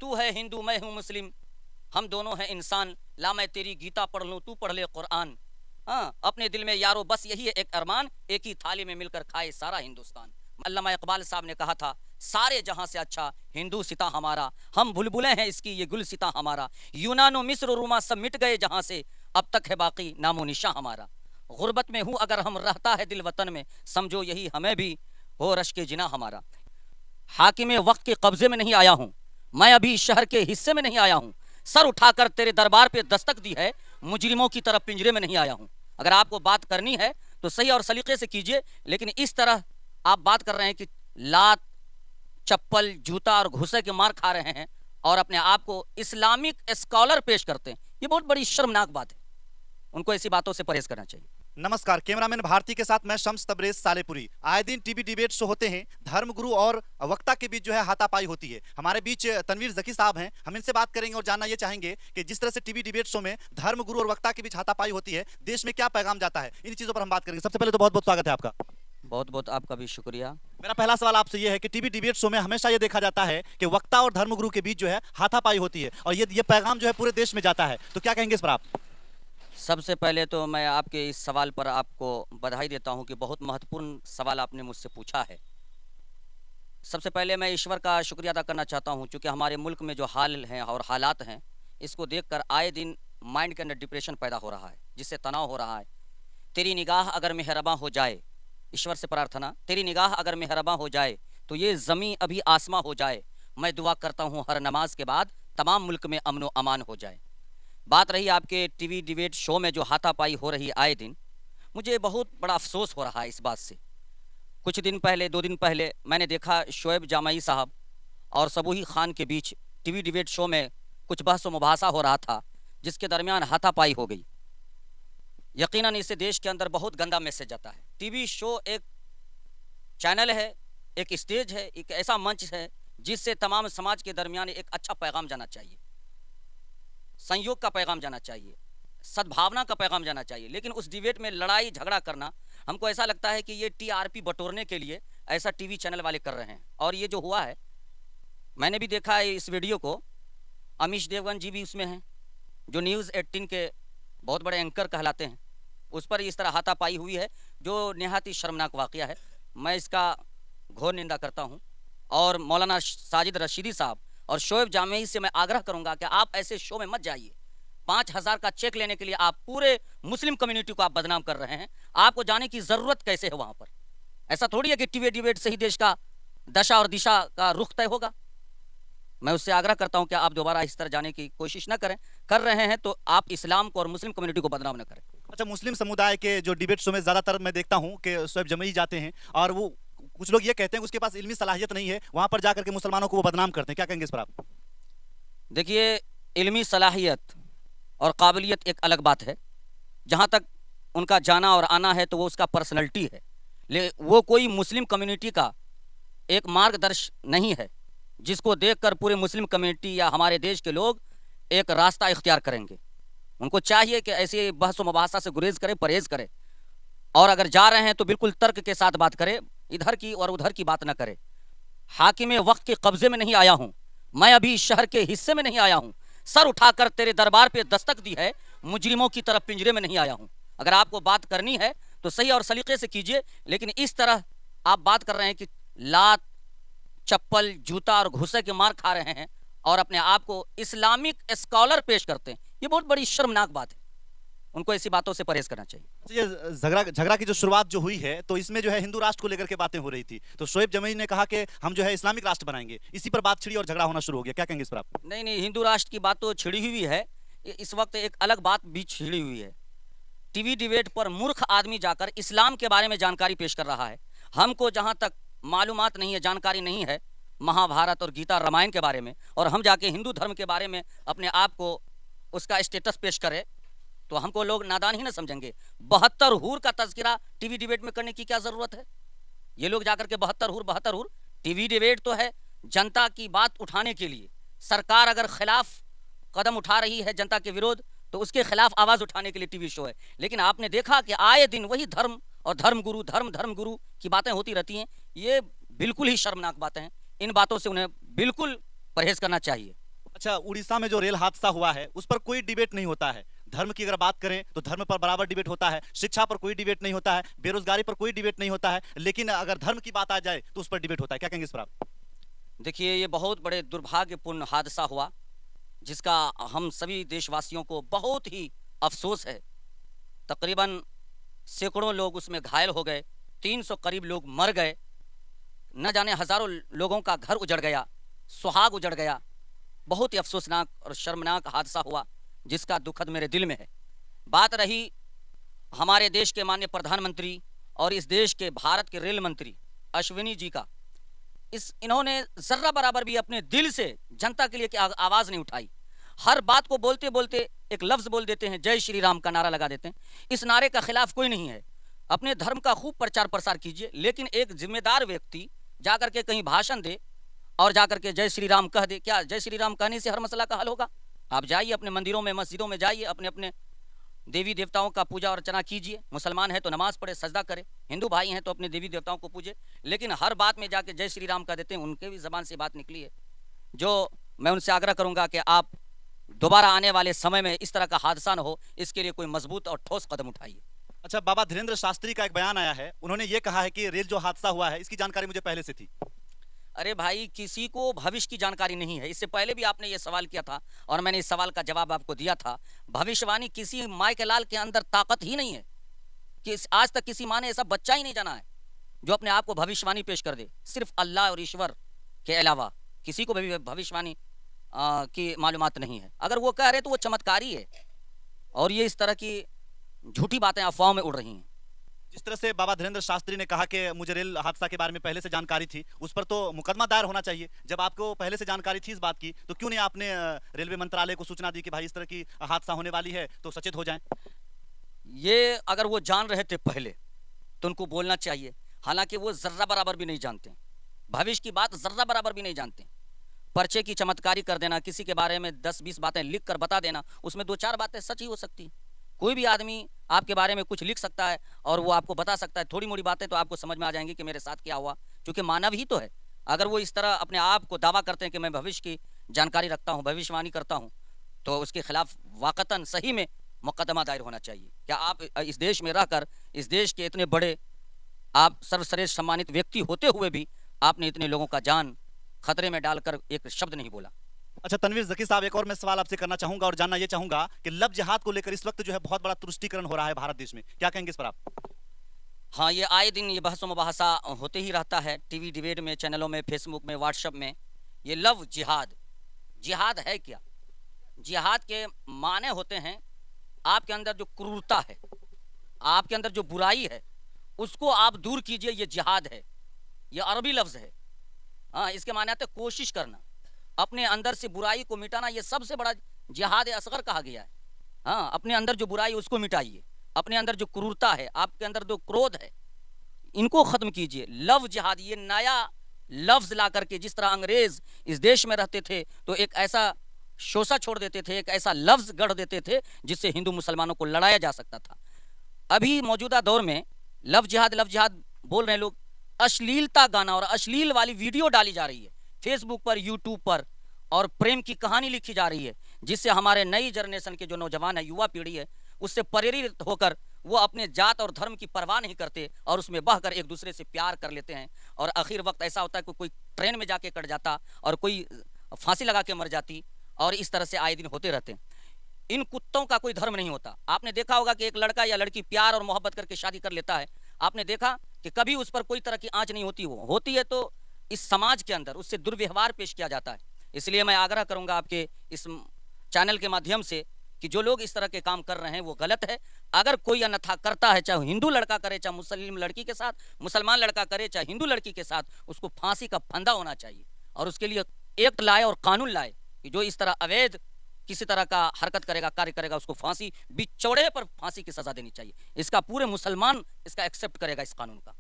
तू है हिंदू मैं हूँ मुस्लिम, हम दोनों हैं इंसान, ला मैं तेरी गीता पढ़ लूँ तू पढ़ ले कुरान। हाँ, अपने दिल में यारो बस यही है एक अरमान, एक ही थाली में मिलकर खाए सारा हिंदुस्तान। अल्लामा इकबाल साहब ने कहा था, सारे जहां से अच्छा हिंदू सिता हमारा, हम बुलबुलें हैं इसकी ये गुल सिता हमारा। यूनानो मिस्र रूमा सब मिट गए जहां से, अब तक है बाकी नामो निशा हमारा। गुर्बत में हूँ अगर हम रहता है दिल वतन में, समझो यही हमें भी हो रश के जिना हमारा। हाकिम वक्त के कब्जे में नहीं आया हूँ, मैं अभी शहर के हिस्से में नहीं आया हूँ, सर उठाकर तेरे दरबार पे दस्तक दी है, मुजरिमों की तरफ पिंजरे में नहीं आया हूँ। अगर आपको बात करनी है तो सही और सलीके से कीजिए, लेकिन इस तरह आप बात कर रहे हैं कि लात चप्पल जूता और घुसे के मार खा रहे हैं और अपने आप को इस्लामिक स्कॉलर पेश करते हैं, ये बहुत बड़ी शर्मनाक बात है। उनको ऐसी बातों से परहेज करना चाहिए। नमस्कार, कैमरामैन भारती के साथ मैं शम्स तबरेज सालेपुरी। आए दिन टीवी डिबेट शो होते हैं, धर्मगुरु और वक्ता के बीच जो है हाथापाई होती है। हमारे बीच तनवीर जकी साहब हैं, हम इनसे बात करेंगे और जानना ये चाहेंगे कि जिस तरह से टीवी डिबेट शो में धर्मगुरु और वक्ता के बीच हाथापाई होती है, देश में क्या पैगाम जाता है, इन चीजों पर हम बात करेंगे। सबसे पहले तो बहुत बहुत स्वागत है आपका। बहुत बहुत आपका भी शुक्रिया। मेरा पहला सवाल आपसे यह है कि टीवी डिबेट शो में हमेशा ये देखा जाता है कि वक्ता और धर्मगुरु के बीच जो है हाथापाई होती है और ये पैगाम जो है पूरे देश में जाता है, तो क्या कहेंगे इस पर आप? सबसे पहले तो मैं आपके इस सवाल पर आपको बधाई देता हूं कि बहुत महत्वपूर्ण सवाल आपने मुझसे पूछा है। सबसे पहले मैं ईश्वर का शुक्रिया अदा करना चाहता हूं, क्योंकि हमारे मुल्क में जो हाल हैं और हालात हैं, इसको देखकर आए दिन माइंड के अंदर डिप्रेशन पैदा हो रहा है, जिससे तनाव हो रहा है। तेरी निगाह अगर मेहरबां हो जाए, ईश्वर से प्रार्थना, तेरी निगाह अगर मेहरबां हो जाए तो ये ज़मीं अभी आसमां हो जाए। मैं दुआ करता हूँ हर नमाज के बाद तमाम मुल्क में अमन व अमान हो जाए। बात रही आपके टीवी डिबेट शो में जो हाथापाई हो रही है आए दिन, मुझे बहुत बड़ा अफसोस हो रहा है इस बात से। कुछ दिन पहले 2 दिन पहले मैंने देखा शोएब जामई साहब और सबूही खान के बीच टीवी डिबेट शो में कुछ बहस व मुबासा हो रहा था, जिसके दरमियान हाथापाई हो गई। यकीनन इससे देश के अंदर बहुत गंदा मैसेज जाता है। टीवी शो एक चैनल है, एक स्टेज है, एक ऐसा मंच है जिससे तमाम समाज के दरमियान एक अच्छा पैगाम जाना चाहिए, संयोग का पैगाम जाना चाहिए, सद्भावना का पैगाम जाना चाहिए। लेकिन उस डिबेट में लड़ाई झगड़ा करना, हमको ऐसा लगता है कि ये टीआरपी बटोरने के लिए ऐसा टीवी चैनल वाले कर रहे हैं। और ये जो हुआ है, मैंने भी देखा है इस वीडियो को, अमीश देवगन जी भी उसमें हैं, जो न्यूज़ 18 के बहुत बड़े एंकर कहलाते हैं। उस पर इस तरह हाथापाई हुई है, जो निहायत ही शर्मनाक वाक़या है। मैं इसका घोर निंदा करता हूँ और मौलाना साजिद रशीदी साहब और शोएब जामई से मैं आग्रह करूंगा कि आप ऐसे शो में मत जाइए। 5,000 का चेक लेने के लिए आप पूरे मुस्लिम कम्युनिटी को आप बदनाम कर रहे हैं। आपको जाने की ज़रूरत कैसे है वहाँ पर? ऐसा थोड़ी है कि टीवी डिबेट से ही देश का दशा और दिशा का रुख तय होगा। मैं उससे आग्रह करता हूं कि आप दोबारा इस तरह जाने की कोशिश ना करें। कर रहे हैं तो आप इस्लाम को और मुस्लिम कम्युनिटी को बदनाम ना करें। अच्छा, मुस्लिम समुदाय के जो डिबेट शो में ज्यादातर मैं देखता हूं कि शोएब जमई जाते हैं और वो कुछ लोग ये कहते हैं कि उसके पास इल्मी सलाहियत नहीं है, वहां पर जाकर के मुसलमानों को वो बदनाम करते हैं। क्या कहेंगे इस पर आप? देखिए, इल्मी सलाहियत और काबिलियत एक अलग बात है। जहाँ तक उनका जाना और आना है तो वो उसका पर्सनैलिटी है, वो कोई मुस्लिम कम्युनिटी का एक मार्गदर्श नहीं है जिसको देखकर पूरे मुस्लिम कम्युनिटी या हमारे देश के लोग एक रास्ता इख्तियार करेंगे। उनको चाहिए कि ऐसे बहस व मुबासा से गुरेज करें, परहेज करें, और अगर जा रहे हैं तो बिल्कुल तर्क के साथ बात करें, इधर की और उधर की बात ना करें। हाकिम वक्त के कब्जे में नहीं आया हूँ, मैं अभी शहर के हिस्से में नहीं आया हूँ, सर उठाकर तेरे दरबार पे दस्तक दी है, मुजरिमों की तरफ पिंजरे में नहीं आया हूँ। अगर आपको बात करनी है तो सही और सलीके से कीजिए, लेकिन इस तरह आप बात कर रहे हैं कि लात चप्पल जूता और घुसे के मार खा रहे हैं और अपने आप को इस्लामिक स्कॉलर पेश करते हैं, ये बहुत बड़ी शर्मनाक बात है। उनको ऐसी बातों से परहेज करना चाहिए। तो ये झगड़ा की जो शुरुआत जो हुई है, तो इसमें जो है हिंदू राष्ट्र को लेकर के बातें हो रही थी, तो शोएब जमई ने कहा कि हम जो है इस्लामिक राष्ट्र बनाएंगे, इसी पर बात छिड़ी और झगड़ा होना शुरू हो गया। क्या कहेंगे इस पर आप? नहीं नहीं, हिंदू राष्ट्र की बात तो छिड़ी हुई है, इस वक्त एक अलग बात भी छिड़ी हुई है। टीवी डिबेट पर मूर्ख आदमी जाकर इस्लाम के बारे में जानकारी पेश कर रहा है। हमको जहां तक मालूमात नहीं है, जानकारी नहीं है महाभारत और गीता रामायण के बारे में, और हम जाके हिंदू धर्म के बारे में अपने आप को उसका स्टेटस पेश करें तो हमको लोग नादान ही ना समझेंगे। 72 हूर का तज़किरा टीवी डिबेट में करने की क्या ज़रूरत है? ये लोग जाकर के 72 हूर। टीवी डिबेट तो है जनता की बात उठाने के लिए। सरकार अगर खिलाफ कदम उठा रही है जनता के विरोध, तो उसके खिलाफ आवाज़ उठाने के लिए टीवी शो है। लेकिन आपने देखा कि आए दिन वही धर्म और धर्मगुरु की बातें होती रहती हैं। ये बिल्कुल ही शर्मनाक बातें हैं। इन बातों से उन्हें बिल्कुल परहेज करना चाहिए। अच्छा, उड़ीसा में जो रेल हादसा हुआ है उस पर कोई डिबेट नहीं होता है। धर्म की अगर बात करें तो धर्म पर बराबर डिबेट होता है, शिक्षा पर कोई डिबेट नहीं होता है, बेरोजगारी पर कोई डिबेट नहीं होता है, लेकिन अगर धर्म की बात आ जाए तो उस पर डिबेट होता है। क्या कहेंगे इस पर आप? देखिए, ये बहुत बड़े दुर्भाग्यपूर्ण हादसा हुआ, जिसका हम सभी देशवासियों को बहुत ही अफ़सोस है। तकरीबन सैकड़ों लोग उसमें घायल हो गए, 300 करीब लोग मर गए, न जाने हज़ारों लोगों का घर उजड़ गया, सुहाग उजड़ गया। बहुत ही अफ़सोसनाक और शर्मनाक हादसा हुआ, जिसका दुखद मेरे दिल में है। बात रही हमारे देश के माननीय प्रधानमंत्री और इस देश के भारत के रेल मंत्री अश्विनी जी का, इन्होंने ज़र्रा बराबर भी अपने दिल से जनता के लिए आवाज़ नहीं उठाई। हर बात को बोलते बोलते एक लफ्ज़ बोल देते हैं, जय श्री राम का नारा लगा देते हैं। इस नारे का खिलाफ कोई नहीं है, अपने धर्म का खूब प्रचार प्रसार कीजिए, लेकिन एक जिम्मेदार व्यक्ति जाकर के कहीं भाषण दे और जाकर के जय श्री राम कह दे। क्या जय श्री राम कहने से हर मसला का हल होगा? आप जाइए अपने मंदिरों में, मस्जिदों में जाइए, अपने अपने देवी देवताओं का पूजा अर्चना कीजिए। मुसलमान है तो नमाज पढ़े, सजदा करे, हिंदू भाई हैं तो अपने देवी देवताओं को पूजे। लेकिन हर बात में जाके जय श्री राम कह देते हैं। उनके भी ज़बान से बात निकली है, जो मैं उनसे आग्रह करूंगा कि आप दोबारा आने वाले समय में इस तरह का हादसा न हो, इसके लिए कोई मजबूत और ठोस कदम उठाइए। अच्छा, बाबा धीरेन्द्र शास्त्री का एक बयान आया है, उन्होंने ये कहा है कि रेल जो हादसा हुआ है इसकी जानकारी मुझे पहले से थी। अरे भाई, किसी को भविष्य की जानकारी नहीं है। इससे पहले भी आपने ये सवाल किया था और मैंने इस सवाल का जवाब आपको दिया था। भविष्यवाणी किसी माई के लाल के अंदर ताकत ही नहीं है कि आज तक किसी माँ ने ऐसा बच्चा ही नहीं जाना है जो अपने आप को भविष्यवाणी पेश कर दे। सिर्फ अल्लाह और ईश्वर के अलावा किसी को भी भविष्यवाणी की मालूमात नहीं है। अगर वो कह रहे तो वो चमत्कारी है, और ये इस तरह की झूठी बातें अफवाहों में उड़ रही हैं। जिस तरह से बाबा धीरेन्द्र शास्त्री ने कहा कि मुझे रेल हादसा के बारे में पहले से जानकारी थी, उस पर तो मुकदमा दायर होना चाहिए। जब आपको पहले से जानकारी थी इस बात की, तो क्यों नहीं आपने रेलवे मंत्रालय को सूचना दी कि भाई इस तरह की हादसा होने वाली है तो सचेत हो जाएं? ये अगर वो जान रहे थे पहले तो उनको बोलना चाहिए। हालांकि वो जर्रा बराबर भी नहीं जानते, भविष्य की बात जर्रा बराबर भी नहीं जानते। पर्चे की चमत्कारी कर देना, किसी के बारे में 10-20 बातें लिख कर बता देना, उसमें 2-4 बातें सच ही हो सकती हैं। कोई भी आदमी आपके बारे में कुछ लिख सकता है और वो आपको बता सकता है। थोड़ी मोड़ी बातें तो आपको समझ में आ जाएंगी कि मेरे साथ क्या हुआ, क्योंकि मानव ही तो है। अगर वो इस तरह अपने आप को दावा करते हैं कि मैं भविष्य की जानकारी रखता हूँ, भविष्यवाणी करता हूँ, तो उसके खिलाफ वाकतन सही में मुकदमा दायर होना चाहिए। क्या आप इस देश में रहकर, इस देश के इतने बड़े, आप सर्वश्रेष्ठ सम्मानित व्यक्ति होते हुए भी आपने इतने लोगों का जान खतरे में डालकर एक शब्द नहीं बोला? अच्छा तनवीर ज़की साहब, एक और मैं सवाल आपसे करना चाहूंगा और जानना ये चाहूंगा कि लव जिहाद को लेकर इस वक्त जो है बहुत बड़ा तुष्टीकरण हो रहा है भारत देश में, क्या कहेंगे इस पर आप? हाँ, ये आए दिन ये बहस मुबाहसा होते ही रहता है, टीवी डिबेट में, चैनलों में, फेसबुक में, व्हाट्सएप में। ये लव जिहाद, जिहाद है क्या? जिहाद के माने होते हैं आपके अंदर जो क्रूरता है, आपके अंदर जो बुराई है, उसको आप दूर कीजिए, ये जिहाद है। ये अरबी लफ्ज़ है। हाँ, इसके माने आते कोशिश करना, अपने अंदर से बुराई को मिटाना। ये सबसे बड़ा जिहाद असगर कहा गया है। हाँ, अपने अंदर जो बुराई उसको मिटाइए, अपने अंदर जो क्रूरता है, आपके अंदर जो क्रोध है, इनको खत्म कीजिए। लव जिहाद ये नया लफ्ज ला करके, जिस तरह अंग्रेज इस देश में रहते थे तो एक ऐसा शोषा छोड़ देते थे, एक ऐसा लफ्ज गढ़ देते थे जिससे हिंदू मुसलमानों को लड़ाया जा सकता था। अभी मौजूदा दौर में लव जिहाद बोल रहे हैं लोग। अश्लीलता गाना और अश्लील वाली वीडियो डाली जा रही है फेसबुक पर, यूट्यूब पर, और प्रेम की कहानी लिखी जा रही है, जिससे हमारे नई जनरेशन के जो नौजवान है, युवा पीढ़ी है, उससे प्रेरित होकर वो अपने जात और धर्म की परवाह नहीं करते और उसमें बहकर एक दूसरे से प्यार कर लेते हैं। और आखिर वक्त ऐसा होता है कि कोई ट्रेन में जाके कट जाता और कोई फांसी लगा के मर जाती, और इस तरह से आए दिन होते रहते हैं। इन कुत्तों का कोई धर्म नहीं होता। आपने देखा होगा कि एक लड़का या लड़की प्यार और मोहब्बत करके शादी कर लेता है, आपने देखा कि कभी उस पर कोई तरह की आंच नहीं होती। वो होती है तो इस समाज के अंदर उससे दुर्व्यवहार पेश किया जाता है। इसलिए मैं आग्रह करूंगा आपके इस चैनल के माध्यम से कि जो लोग इस तरह के काम कर रहे हैं वो गलत है। अगर कोई अन्यथा करता है, चाहे हिंदू लड़का करे, चाहे मुस्लिम लड़की के साथ, मुसलमान लड़का करे, चाहे हिंदू लड़की के साथ, उसको फांसी का फंदा होना चाहिए। और उसके लिए एक्ट लाए और कानून लाए कि जो इस तरह अवैध किसी तरह का हरकत करेगा, कार्य करेगा, उसको फांसी, बिचौड़े पर फांसी की सजा देनी चाहिए। इसका पूरे मुसलमान इसका एक्सेप्ट करेगा, इस कानून का।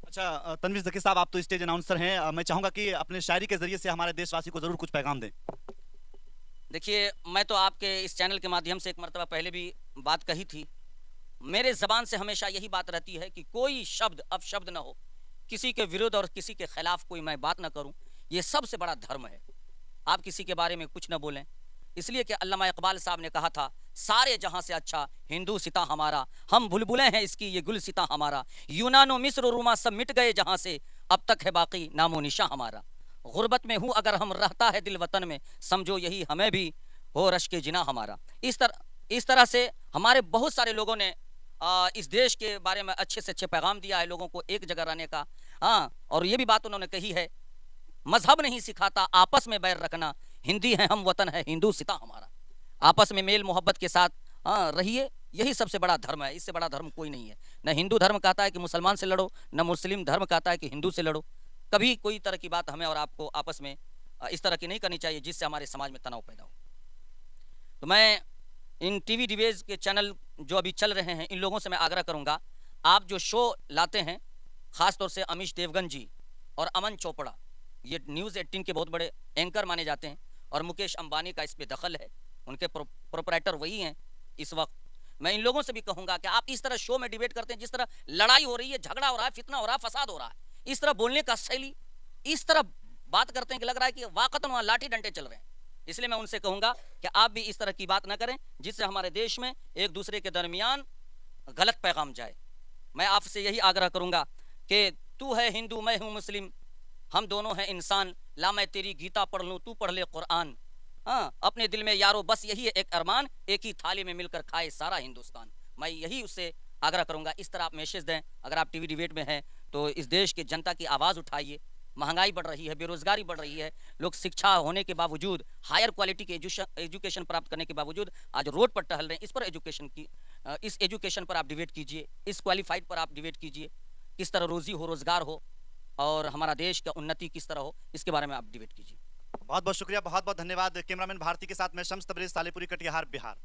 अच्छा तनवीर ज़की साहब, आप तो स्टेज अनाउंसर हैं, मैं चाहूंगा कि अपने शायरी के जरिए से हमारे देशवासी को जरूर कुछ पैगाम दें। देखिए, मैं तो आपके इस चैनल के माध्यम से एक मरतबा पहले भी बात कही थी। मेरे ज़बान से हमेशा यही बात रहती है कि कोई शब्द अपशब्द न हो, किसी के विरुद्ध और किसी के खिलाफ कोई मैं बात ना करूं। ये सबसे बड़ा धर्म है। आप किसी के बारे में कुछ न बोलें। इसलिए कि अल्लामा इकबाल साहब ने कहा था, सारे जहां से अच्छा हिंदू सिता हमारा, हम बुलबुलें हैं इसकी ये गुल सिता हमारा, यूनानो मिस्र रुमा सब मिट गए जहां से, अब तक है बाकी नामो निशा हमारा। गुर्बत में हूँ अगर हम रहता है दिल वतन में, समझो यही हमें भी हो रश के जिना हमारा। इस तरह से हमारे बहुत सारे लोगों ने इस देश के बारे में अच्छे से अच्छे पैगाम दिया है लोगों को एक जगह रहने का। हाँ, और ये भी बात उन्होंने कही है, मजहब नहीं सिखाता आपस में बैर रखना, हिंदी है हम वतन है हिंदू सिता हमारा। आपस में मेल मोहब्बत के साथ रहिए, यही सबसे बड़ा धर्म है, इससे बड़ा धर्म कोई नहीं है। न हिंदू धर्म कहता है कि मुसलमान से लड़ो, न मुस्लिम धर्म कहता है कि हिंदू से लड़ो। कभी कोई तरह की बात हमें और आपको आपस में इस तरह की नहीं करनी चाहिए जिससे हमारे समाज में तनाव पैदा हो। तो मैं इन टीवी डिबेट्स के चैनल जो अभी चल रहे हैं, इन लोगों से मैं आग्रह करूंगा, आप जो शो लाते हैं, खासतौर से अमीश देवगन जी और अमन चोपड़ा, ये न्यूज़ 18 के बहुत बड़े एंकर माने जाते हैं, और मुकेश अंबानी का इस पे दखल है, उनके प्रोपराइटर वही हैं इस वक्त। मैं इन लोगों से भी कहूंगा कि आप इस तरह शो में डिबेट करते हैं, जिस तरह लड़ाई हो रही है, झगड़ा हो रहा है, फितना हो रहा है, फसाद हो रहा है, इस तरह बोलने का शैली, इस तरह बात करते हैं कि लग रहा है कि वाकतन वहां लाठी डंडे चल रहे हैं। इसलिए मैं उनसे कहूंगा कि आप भी इस तरह की बात ना करें जिससे हमारे देश में एक दूसरे के दरमियान गलत पैगाम जाए। मैं आपसे यही आग्रह करूंगा कि तू है हिंदू मैं हूं मुस्लिम, हम दोनों हैं इंसान, ला मैं तेरी गीता पढ़ लूं तू पढ़ ले कुरान। हाँ, अपने दिल में यारो बस यही है एक अरमान, एक ही थाली में मिलकर खाए सारा हिंदुस्तान। मैं यही उससे आग्रह करूंगा, इस तरह आप मैसेज दें। अगर आप टीवी डिबेट में हैं तो इस देश की जनता की आवाज़ उठाइए। महंगाई बढ़ रही है, बेरोजगारी बढ़ रही है, लोग शिक्षा होने के बावजूद, हायर क्वालिटी के एजुकेशन प्राप्त करने के बावजूद आज रोड पर टहल रहे हैं। इस पर इस एजुकेशन पर आप डिबेट कीजिए, इस क्वालिफाइड पर आप डिबेट कीजिए, किस तरह रोजी हो, रोजगार हो, और हमारा देश का उन्नति किस तरह हो, इसके बारे में आप डिबेट कीजिए। बहुत बहुत शुक्रिया, बहुत बहुत धन्यवाद। कैमरामैन भारती के साथ मैं शम्स तबरेज, सालेपुरी, कटिहार, बिहार।